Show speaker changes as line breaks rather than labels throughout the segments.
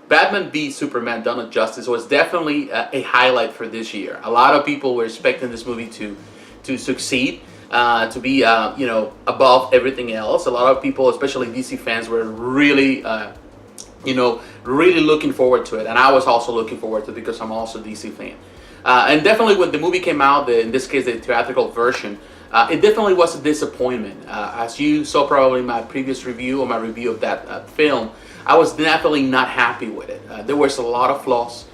Batman v Superman: Dawn of Justice was definitely a highlight for this year. A lot of people were expecting this movie to succeed, to be above everything else. A lot of people, especially DC fans, were really really looking forward to it, and I was also looking forward to it because I'm also a DC fan. And definitely when the movie came out, in this case the theatrical version, it definitely was a disappointment. As you saw probably in my previous review or my review of that film, I was definitely not happy with it. There was a lot of flaws.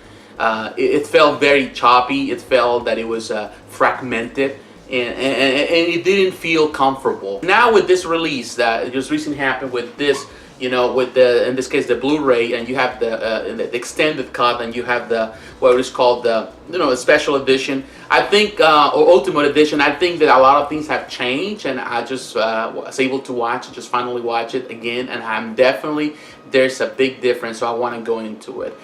It felt very choppy. It felt that it was fragmented. And it didn't feel comfortable. Now with this release that just recently happened with this, with in this case the Blu-ray, and you have the extended cut, and you have the what is called the special edition. I think or Ultimate Edition. I think that a lot of things have changed, and I just was able to just finally watch it again, and I'm definitely there's a big difference. So I want to go into it.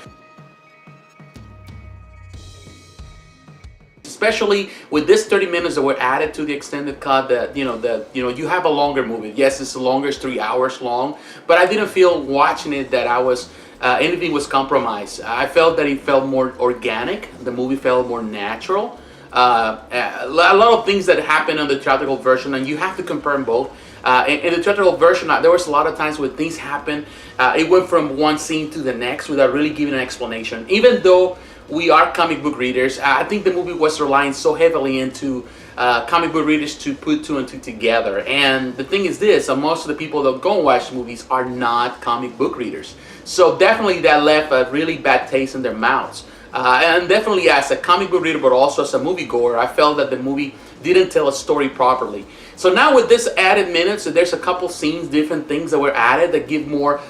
Especially with this 30 minutes that were added to the extended cut, that you have a longer movie. Yes, it's the longest, 3 hours long, but I didn't feel watching it that I was anything was compromised. I felt that it felt more organic. The movie felt more natural. A lot of things that happen on the theatrical version, and you have to compare them both. In the theatrical version, there was a lot of times when things happen. It went from one scene to the next without really giving an explanation. Even though we are comic book readers, I think the movie was relying so heavily into comic book readers to put two and two together. And the thing is this, most of the people that go and watch movies are not comic book readers. So definitely that left a really bad taste in their mouths. And definitely as a comic book reader, but also as a moviegoer, I felt that the movie didn't tell a story properly. So now with this added minutes, there's a couple scenes, different things that were added that give more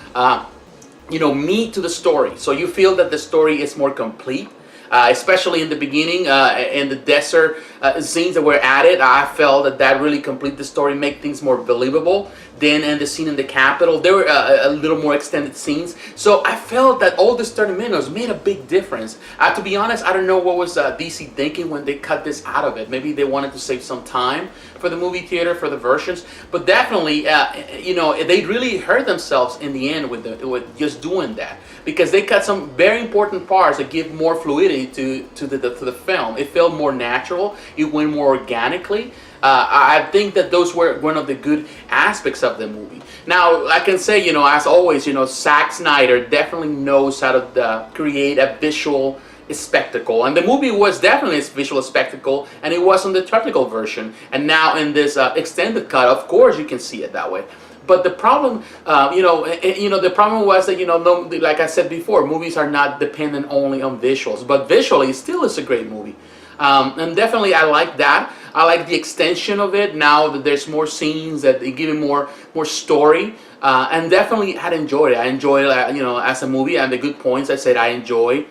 meat to the story. So you feel that the story is more complete, especially in the beginning, in the desert scenes that were added. I felt that really complete the story, make things more believable. Then in the scene in the Capitol, there were a little more extended scenes. So I felt that all this 30 minutes made a big difference. To be honest, I don't know what was DC thinking when they cut this out of it. Maybe they wanted to save some time for the movie theater, for the versions. But definitely, they really hurt themselves in the end with just doing that, because they cut some very important parts that give more fluidity to the film. It felt more natural. It went more organically. I think that those were one of the good aspects of the movie. Now, I can say, as always, Zack Snyder definitely knows how to create a visual spectacle. And the movie was definitely a visual spectacle, and it was on the theatrical version. And now in this extended cut, of course, you can see it that way. But the problem, the problem was that, no, like I said before, movies are not dependent only on visuals. But visually, it still is a great movie. And definitely I like that. I like the extension of it now that there's more scenes, that they give it more story. And definitely I enjoyed it. I enjoyed it, as a movie, and the good points I said. I enjoyed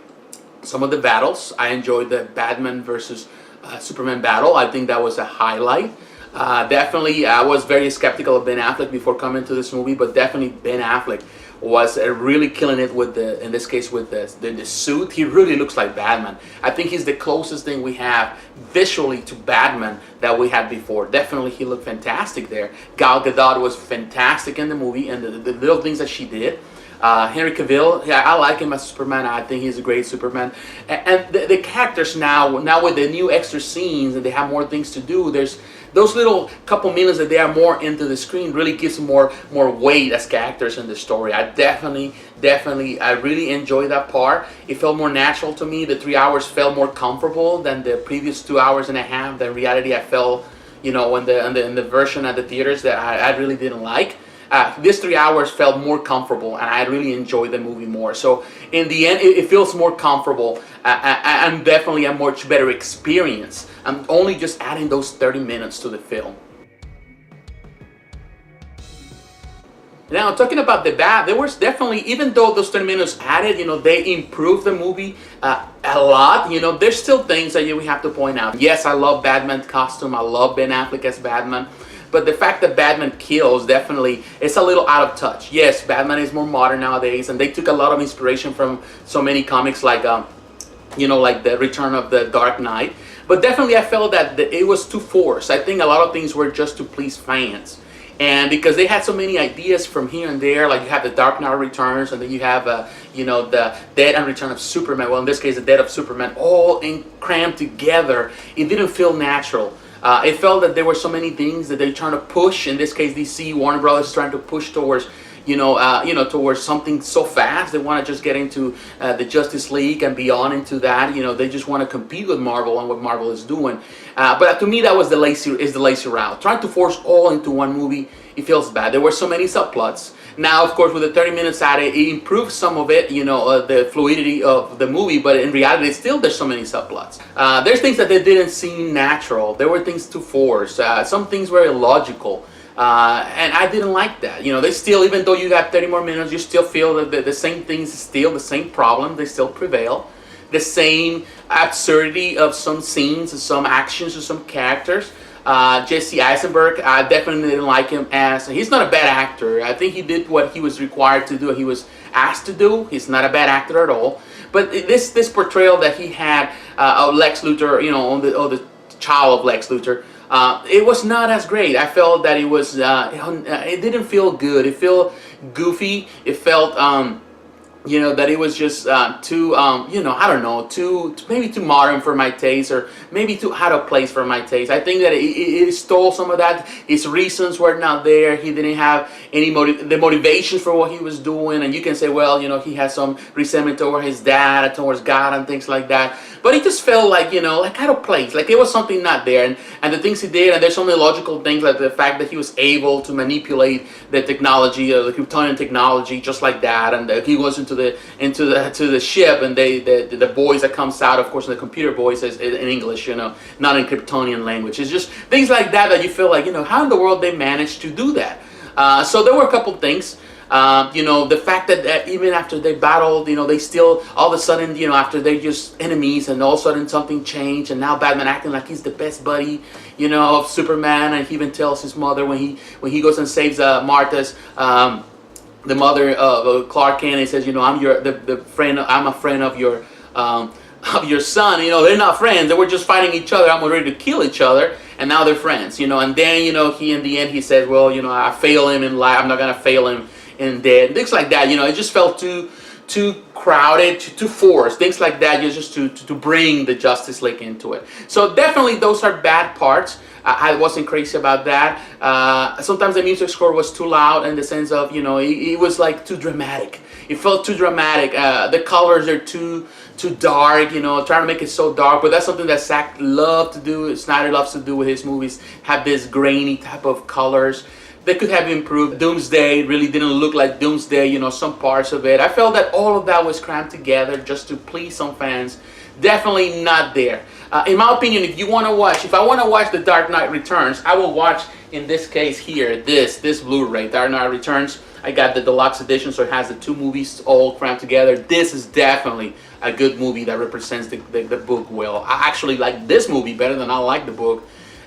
some of the battles. I enjoyed the Batman versus Superman battle. I think that was a highlight. Definitely I was very skeptical of Ben Affleck before coming to this movie, but definitely Ben Affleck was really killing it with in this case with the suit. He really looks like Batman. I think he's the closest thing we have visually to Batman that we had before. Definitely he looked fantastic there. Gal Gadot was fantastic in the movie, and the little things that she did. Henry Cavill, yeah, I like him as Superman. I think he's a great Superman. And the characters now with the new extra scenes, and they have more things to do, there's those little couple minutes that they are more into the screen really gives more weight as characters in the story. I definitely, I really enjoyed that part. It felt more natural to me. The 3 hours felt more comfortable than the previous 2 hours and a half. The reality I felt, in the version at the theaters that I really didn't like. This 3 hours felt more comfortable, and I really enjoyed the movie more. So in the end, it feels more comfortable, and definitely a much better experience. I'm only just adding those 30 minutes to the film. Now, talking about the bad, there was definitely, even though those 30 minutes added, they improved the movie a lot. There's still things that we have to point out. Yes, I love Batman's costume. I love Ben Affleck as Batman. But the fact that Batman kills, definitely, it's a little out of touch. Yes, Batman is more modern nowadays, and they took a lot of inspiration from so many comics like, like The Return of the Dark Knight. But definitely I felt that it was too forced. I think a lot of things were just to please fans. And because they had so many ideas from here and there, like you have the Dark Knight Returns, and then you have the Death and Return of Superman. Well, in this case, the Death of Superman, all crammed together. It didn't feel natural. It felt that there were so many things that they're trying to push. In this case, DC, Warner Brothers, is trying to push towards towards something so fast. They want to just get into the Justice League and beyond into that. They just want to compete with Marvel on what Marvel is doing. But to me, that was the lazy route. Trying to force all into one movie, it feels bad. There were so many subplots. Now, of course, with the 30 minutes added, it improves some of it, the fluidity of the movie, but in reality, still there's so many subplots. There's things that they didn't seem natural. There were things to force. Some things were illogical. And I didn't like that. They still, even though you got 30 more minutes, you still feel that the same things, still the same problem, they still prevail. The same absurdity of some scenes, some actions, or some characters. Jesse Eisenberg, I definitely didn't like him he's not a bad actor. I think he did what he was required to do, he was asked to do. He's not a bad actor at all. But this portrayal that he had of Lex Luthor, on the child of Lex Luthor, it was not as great. I felt that it was, it didn't feel good. It felt goofy. It felt, that it was just too, I don't know, maybe too modern for my taste, or maybe too out of place for my taste. I think that it stole some of that. His reasons were not there. He didn't have any the motivations for what he was doing. And you can say, well, he has some resentment toward his dad, towards God, and things like that. But it just felt like, like out of place. Like there was something not there. And the things he did, and there's some illogical things, like the fact that he was able to manipulate the technology, the Kryptonian technology, just like that. And he goes into the ship, and the voice that comes out, of course, the computer voice is in English, not in Kryptonian language. It's just things like that you feel like, how in the world they managed to do that? So there were a couple things. The fact that even after they battled, they still, all of a sudden, after they're just enemies, and all of a sudden something changed, and now Batman acting like he's the best buddy, of Superman, and he even tells his mother when he goes and saves Martha's, the mother of Clark Kent, he says, I'm the friend, I'm a friend of your son. They're not friends, they were just fighting each other, I'm ready to kill each other, and now they're friends, and then, he in the end, he says, well, I fail him in life, I'm not gonna fail him in death, things like that. It just felt too crowded, too forced, things like that, just to bring the Justice League into it. So definitely those are bad parts. I wasn't crazy about that. Sometimes the music score was too loud, in the sense of, it was like too dramatic. It felt too dramatic. The colors are too dark, trying to make it so dark. But that's something that Zack loved to do, Snyder loves to do with his movies, have this grainy type of colors. They could have improved. Doomsday really didn't look like Doomsday, some parts of it. I felt that all of that was crammed together just to please some fans. Definitely not there. In my opinion, if I want to watch The Dark Knight Returns, I will watch, in this case here, this Blu-ray, Dark Knight Returns. I got the deluxe edition, so it has the two movies all crammed together. This is definitely a good movie that represents the book well. I actually like this movie better than I like the book.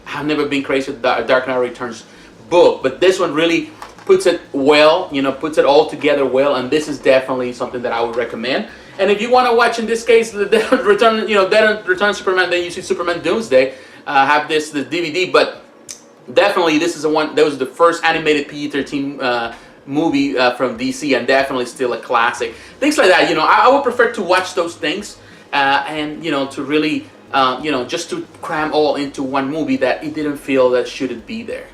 I've never been crazy with Dark Knight Returns book, but this one really puts it well, puts it all together well, and this is definitely something that I would recommend. And if you want to watch, in this case, the Return of Superman, then you see Superman Doomsday, have the DVD, but definitely this is the one that was the first animated PG-13 movie from DC, and definitely still a classic. Things like that, I would prefer to watch those things, and to really, just to cram all into one movie that it didn't feel that should be there.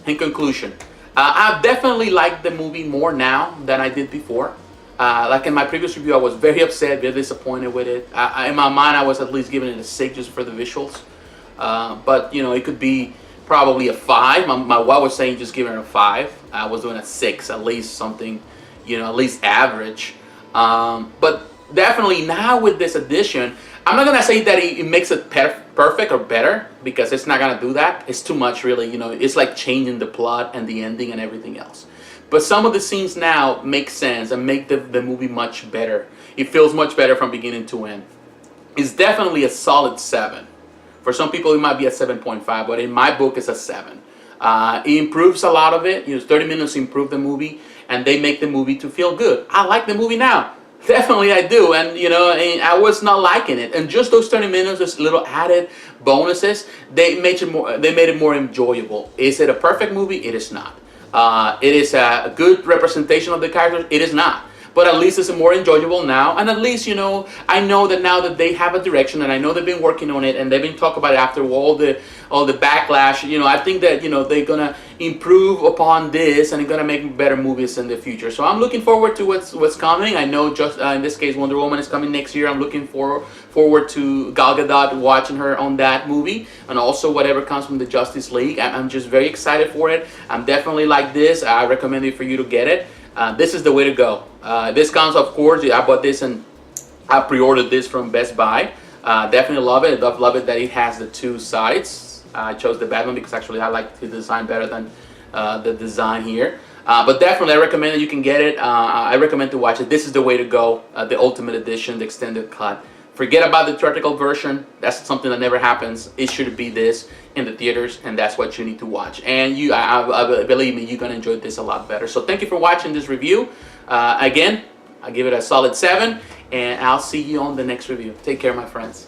In conclusion, I definitely like the movie more now than I did before. Like in my previous review, I was very upset, very disappointed with it. In my mind, I was at least giving it a 6 just for the visuals. But, it could be probably a 5. My wife was saying just giving it a 5. I was doing a 6, at least something, at least average. But definitely now with this edition, I'm not going to say that it makes it perfect or better, because it's not going to do that. It's too much, really. It's like changing the plot and the ending and everything else. But some of the scenes now make sense and make the movie much better. It feels much better from beginning to end. It's definitely a solid 7. For some people, it might be a 7.5, but in my book, it's a 7. It improves a lot of it. 30 minutes improve the movie, and they make the movie to feel good. I like the movie now. Definitely I do, and I was not liking it, and just those 30 minutes, this little added bonuses, they made it more enjoyable. Is it a perfect movie? It is not. It is a good representation of the characters? It is not. But at least it's more enjoyable now, and at least, you know, I know that now that they have a direction, and I know they've been working on it, and they've been talking about it after all the backlash. You know, I think that, you know, they're gonna improve upon this, and they're gonna make better movies in the future. So I'm looking forward to what's coming. I know just in this case, Wonder Woman is coming next year. I'm looking forward to Gal Gadot, watching her on that movie, and also whatever comes from the Justice League. I'm just very excited for it. I'm definitely like this. I recommend it for you to get it. This is the way to go. This comes, of course, I bought this and I pre-ordered this from Best Buy. Definitely love it. Love it that it has the two sides. I chose the Batman because actually I like the design better than the design here. But definitely I recommend that you can get it. I recommend to watch it. This is the way to go. The Ultimate Edition, the extended cut. Forget about the theatrical version. That's something that never happens. It should be this in the theaters, and that's what you need to watch. And I believe me, you're gonna enjoy this a lot better. So thank you for watching this review. Again, I give it a solid 7, and I'll see you on the next review. Take care, my friends.